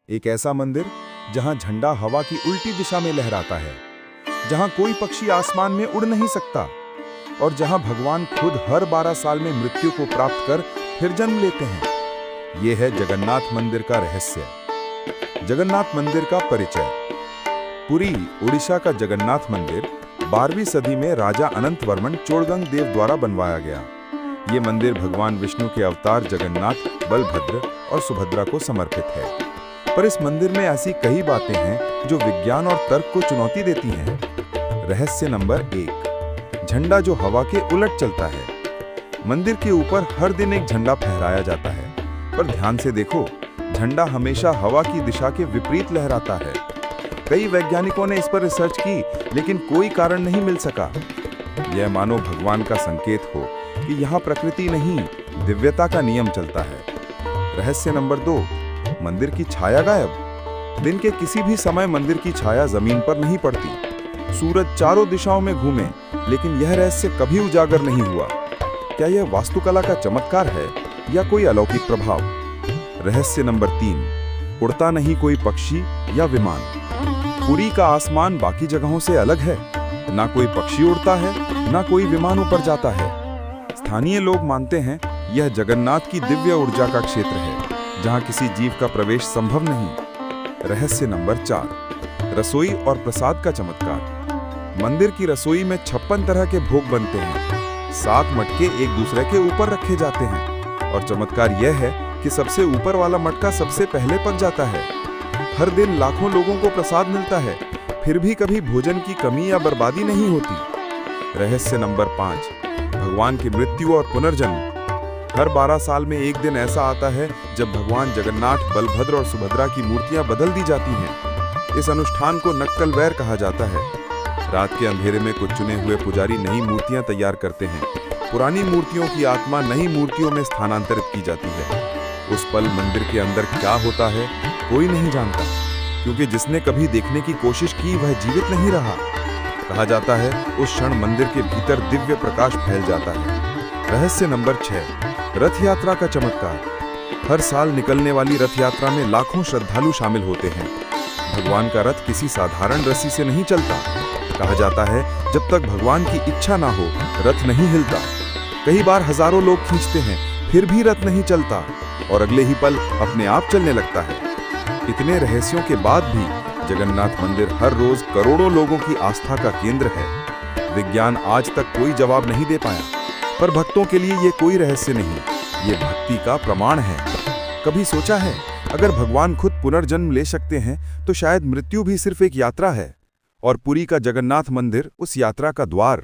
एक ऐसा मंदिर जहां झंडा हवा की उल्टी दिशा में लहराता है, जहां कोई पक्षी आसमान में उड़ नहीं सकता और जहां भगवान खुद हर 12 साल में मृत्यु को प्राप्त कर फिर जन्म लेते हैं। यह है जगन्नाथ मंदिर का रहस्य। जगन्नाथ मंदिर का परिचय। पुरी, उड़ीसा का जगन्नाथ मंदिर 12वीं सदी में राजा अनंत वर्मन चोड़गंग देव द्वारा बनवाया गया। ये मंदिर भगवान विष्णु के अवतार जगन्नाथ, बलभद्र और सुभद्रा को समर्पित है। पर इस मंदिर में ऐसी कई बातें हैं जो विज्ञान और तर्क को चुनौती देती हैं। रहस्य नंबर 1, झंडा जो हवा के उलट चलता है। मंदिर के ऊपर हर दिन एक झंडा फहराया जाता है, पर ध्यान से देखो, झंडा हमेशा हवा की दिशा के विपरीत लहराता है। कई वैज्ञानिकों ने इस पर रिसर्च की, लेकिन कोई कारण नहीं मिल सका। यह मानो भगवान का संकेत हो कि यहाँ प्रकृति नहीं, दिव्यता का नियम चलता है। रहस्य नंबर 2, मंदिर की छाया गायब। दिन के किसी भी समय मंदिर की छाया जमीन पर नहीं पड़ती। सूरज चारों दिशाओं में घूमे, लेकिन यह रहस्य कभी उजागर नहीं हुआ। क्या यह वास्तुकला का चमत्कार है या कोई अलौकिक प्रभाव? रहस्य नंबर 3, उड़ता नहीं कोई पक्षी या विमान। पुरी का आसमान बाकी जगहों से अलग है। ना कोई पक्षी उड़ता है, ना कोई विमान ऊपर जाता है। स्थानीय लोग मानते हैं यह जगन्नाथ की दिव्य ऊर्जा का क्षेत्र है, जहां किसी जीव का प्रवेश संभव नहीं। रहस्य नंबर 4, रसोई और प्रसाद का चमत्कार। मंदिर की रसोई में 56 तरह के भोग बनते हैं। 7 मटके एक दूसरे के ऊपर रखे जाते हैं और चमत्कार यह है कि सबसे ऊपर वाला मटका सबसे पहले पक जाता है। हर दिन लाखों लोगों को प्रसाद मिलता है, फिर भी कभी भोजन की कमी या बर्बादी नहीं होती। रहस्य नंबर 5, भगवान की मृत्यु और पुनर्जन्म। हर 12 साल में एक दिन ऐसा आता है जब भगवान जगन्नाथ, बलभद्र और सुभद्रा की मूर्तियां बदल दी जाती हैं। इस अनुष्ठान को नक्कल वैर कहा जाता है। रात के अंधेरे में कुछ चुने हुए पुजारी नई मूर्तियां तैयार करते हैं। पुरानी मूर्तियों की आत्मा नई मूर्तियों में स्थानांतरित की जाती है। उस पल मंदिर के अंदर क्या होता है कोई नहीं जानता, क्योंकि जिसने कभी देखने की कोशिश की वह जीवित नहीं रहा। कहा जाता है उस क्षण मंदिर के भीतर दिव्य प्रकाश फैल जाता है। रहस्य नंबर 6, रथ यात्रा का चमत्कार। हर साल निकलने वाली रथ यात्रा में लाखों श्रद्धालु शामिल होते हैं। भगवान का रथ किसी साधारण रस्सी से नहीं चलता। कहा जाता है जब तक भगवान की इच्छा ना हो रथ नहीं हिलता। कई बार हजारों लोग खींचते हैं, फिर भी रथ नहीं चलता और अगले ही पल अपने आप चलने लगता है। इतने रहस्यों के बाद भी जगन्नाथ मंदिर हर रोज करोड़ों लोगों की आस्था का केंद्र है। विज्ञान आज तक कोई जवाब नहीं दे पाया, पर भक्तों के लिए ये कोई रहस्य नहीं, ये भक्ति का प्रमाण है। कभी सोचा है अगर भगवान खुद पुनर्जन्म ले सकते हैं तो शायद मृत्यु भी सिर्फ एक यात्रा है और पुरी का जगन्नाथ मंदिर उस यात्रा का द्वार।